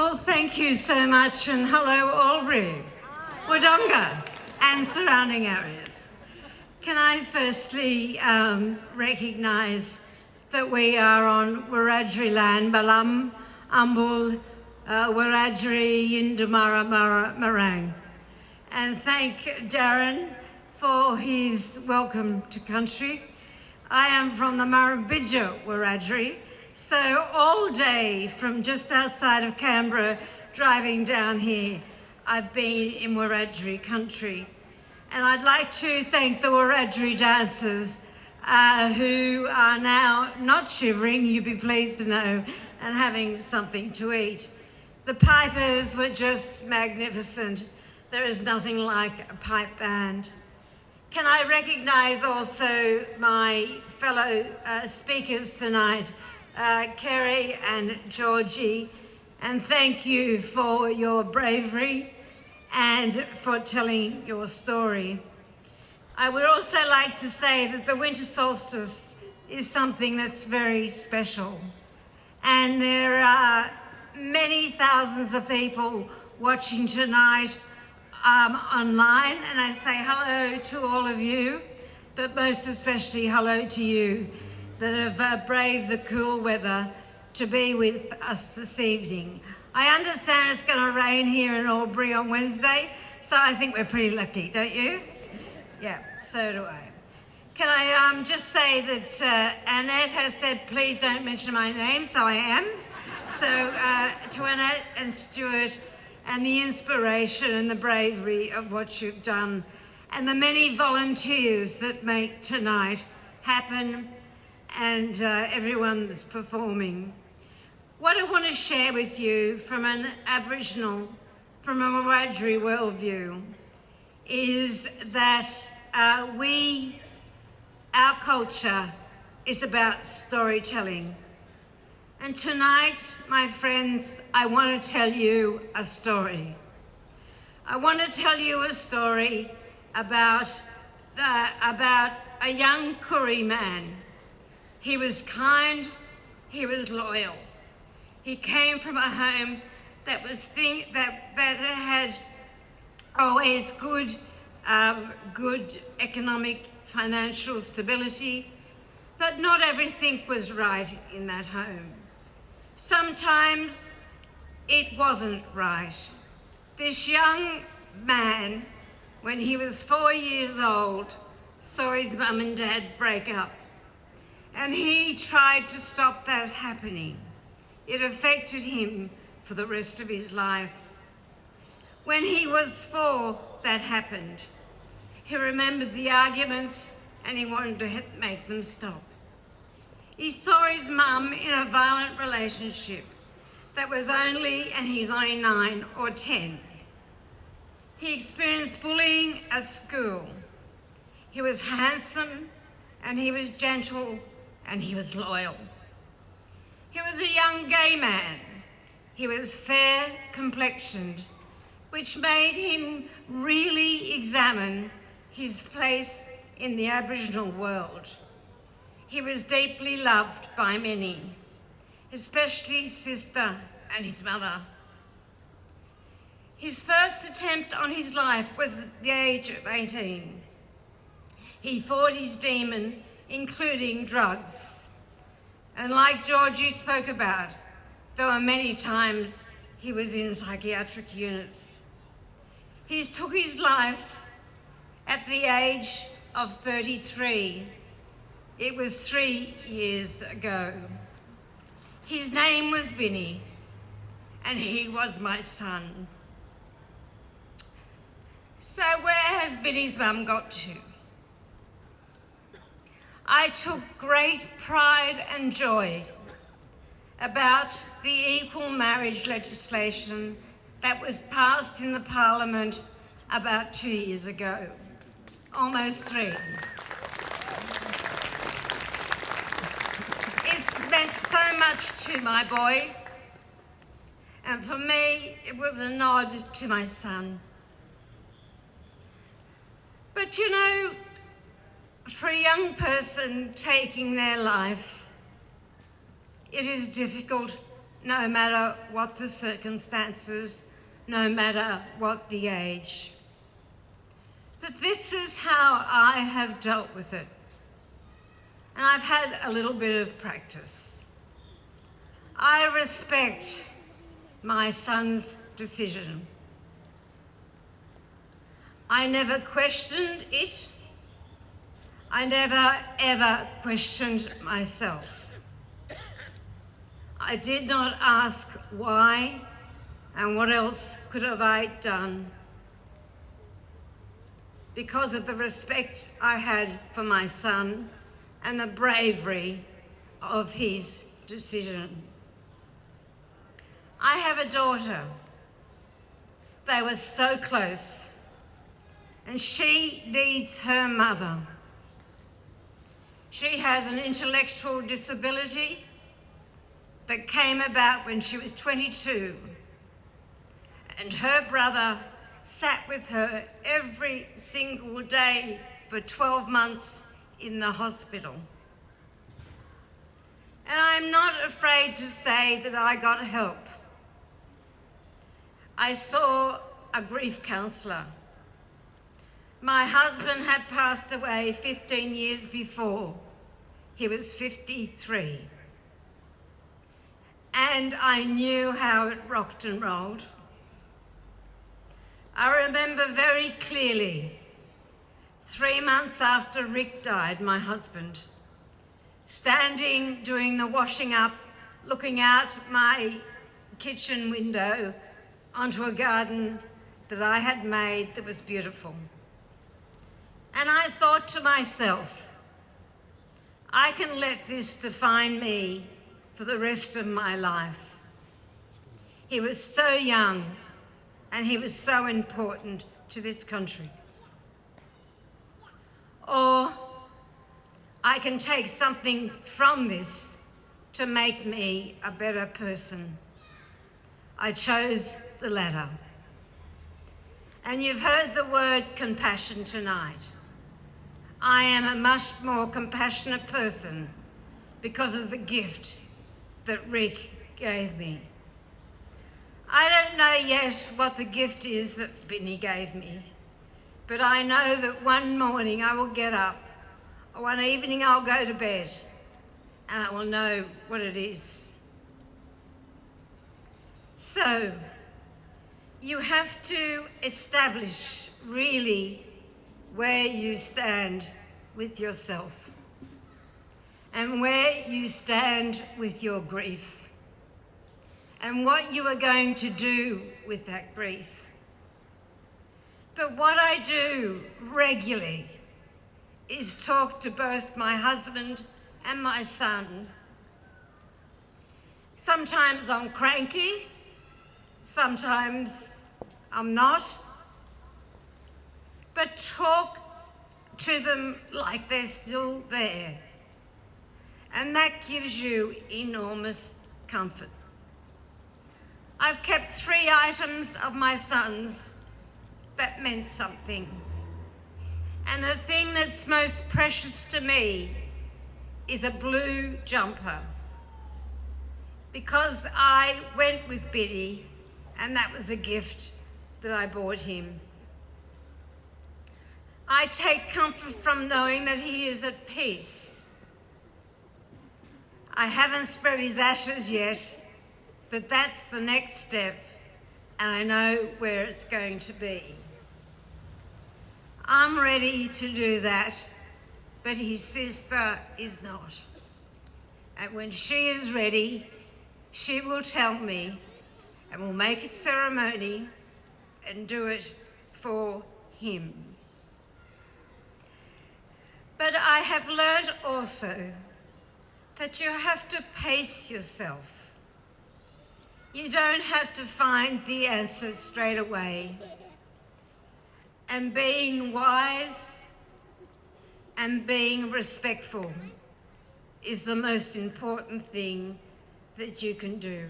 Well, thank you so much, and hello Albury, Wodonga and surrounding areas. Can I firstly recognise that we are on Wiradjuri land, Balam, Umbul, Wiradjuri, Yindamara, Marang, and thank Darren for his welcome to country. I am from the Murrumbidgee Wiradjuri, so all day from just outside of Canberra driving down here, I've been in Wiradjuri country. And I'd like to thank the Wiradjuri dancers who are now not shivering, you'd be pleased to know, and having something to eat. The pipers were just magnificent. There is nothing like a pipe band. Can I recognise also my fellow speakers tonight, Kerry and Georgie, and thank you for your bravery and for telling your story. I would also like to say that the winter solstice is something that's very special, and there are many thousands of people watching tonight online, and I say hello to all of you, but most especially hello to you that have braved the cool weather to be with us this evening. I understand it's going to rain here in Albury on Wednesday, so I think we're pretty lucky, don't you? Yeah, so do I. Can I just say that Annette has said, please don't mention my name, so I am. So to Annette and Stuart, and the inspiration and the bravery of what you've done, and the many volunteers that make tonight happen, and everyone that's performing. What I want to share with you from an Aboriginal, from a Wiradjuri worldview, is that our culture is about storytelling. And tonight, my friends, I want to tell you a story. I want to tell you a story about a young Koori man. He was kind, he was loyal. He came from a home that had always good economic, financial stability, but not everything was right in that home. Sometimes it wasn't right. This young man, when he was 4 years old, saw his mum and dad break up, and he tried to stop that happening. It affected him for the rest of his life. When he was 4, that happened. He remembered the arguments and he wanted to make them stop. He saw his mum in a violent relationship that was he's only 9 or 10. He experienced bullying at school. He was handsome and he was gentle and he was loyal. He was a young gay man. He was fair complexioned, which made him really examine his place in the Aboriginal world. He was deeply loved by many, especially his sister and his mother. His first attempt on his life was at the age of 18. He fought his demon, including drugs. And like Georgie spoke about, there were many times he was in psychiatric units. He took his life at the age of 33. It was 3 years ago. His name was Binni, and he was my son. So where has Binni's mum got to? I took great pride and joy about the equal marriage legislation that was passed in the Parliament about 2 years ago, almost 3. It's meant so much to my boy, and for me, it was a nod to my son. But you know, for a young person taking their life, it is difficult no matter what the circumstances, no matter what the age. But this is how I have dealt with it. And I've had a little bit of practice. I respect my son's decision. I never questioned it. I never, ever questioned myself. I did not ask why and what else could have I done, because of the respect I had for my son and the bravery of his decision. I have a daughter. They were so close, and she needs her mother. She has an intellectual disability that came about when she was 22, and her brother sat with her every single day for 12 months in the hospital. And I'm not afraid to say that I got help. I saw a grief counsellor. My husband had passed away 15 years before. He was 53. And I knew how it rocked and rolled. I remember very clearly, 3 months after Rick died, my husband, standing, doing the washing up, looking out my kitchen window onto a garden that I had made that was beautiful. And I thought to myself, I can let this define me for the rest of my life. He was so young and he was so important to this country. Or I can take something from this to make me a better person. I chose the latter. And you've heard the word compassion tonight. I am a much more compassionate person because of the gift that Rick gave me. I don't know yet what the gift is that Binni gave me, but I know that one morning I will get up, or one evening I'll go to bed, and I will know what it is. So, you have to establish really where you stand with yourself and where you stand with your grief and what you are going to do with that grief. But what I do regularly is talk to both my husband and my son. Sometimes I'm cranky, sometimes I'm not, but talk to them like they're still there. And that gives you enormous comfort. I've kept 3 items of my son's that meant something. And the thing that's most precious to me is a blue jumper, because I went with Binni and that was a gift that I bought him. I take comfort from knowing that he is at peace. I haven't spread his ashes yet, but that's the next step, and I know where it's going to be. I'm ready to do that, but his sister is not. And when she is ready, she will tell me, and we'll make a ceremony and do it for him. But I have learned also that you have to pace yourself. You don't have to find the answer straight away. And being wise and being respectful is the most important thing that you can do.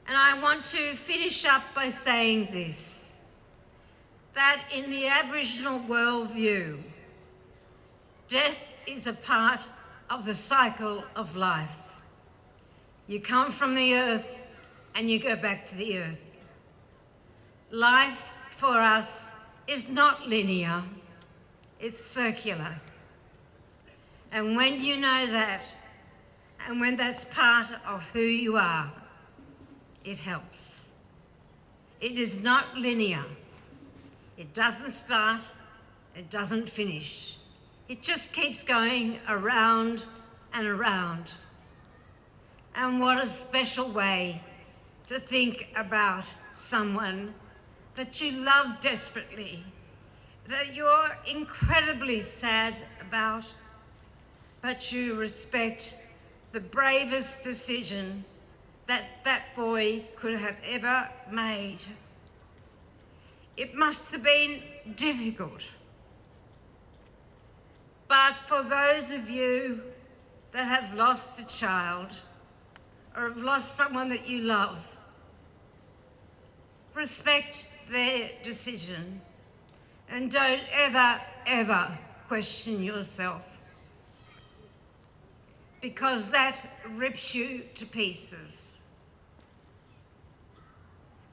And I want to finish up by saying this, that in the Aboriginal worldview, death is a part of the cycle of life. You come from the earth and you go back to the earth. Life for us is not linear, it's circular. And when you know that, and when that's part of who you are, it helps. It is not linear. It doesn't start, it doesn't finish. It just keeps going around and around. And what a special way to think about someone that you love desperately, that you're incredibly sad about, but you respect the bravest decision that boy could have ever made. It must have been difficult. But for those of you that have lost a child or have lost someone that you love, respect their decision and don't ever, ever question yourself, because that rips you to pieces.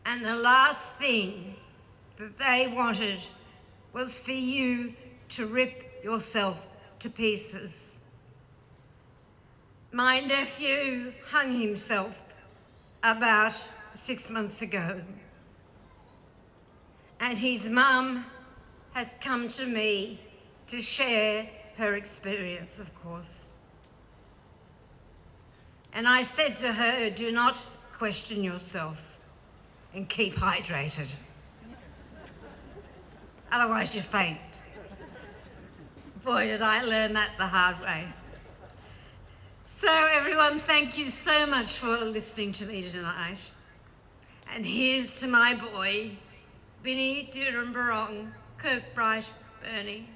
And the last thing that they wanted was for you to rip yourself to pieces. My nephew hung himself about 6 months ago, and his mum has come to me to share her experience, of course. And I said to her, do not question yourself and keep hydrated. Otherwise you faint. Boy, did I learn that the hard way. So everyone, thank you so much for listening to me tonight. And here's to my boy, Binni, Kirkbright, Burney.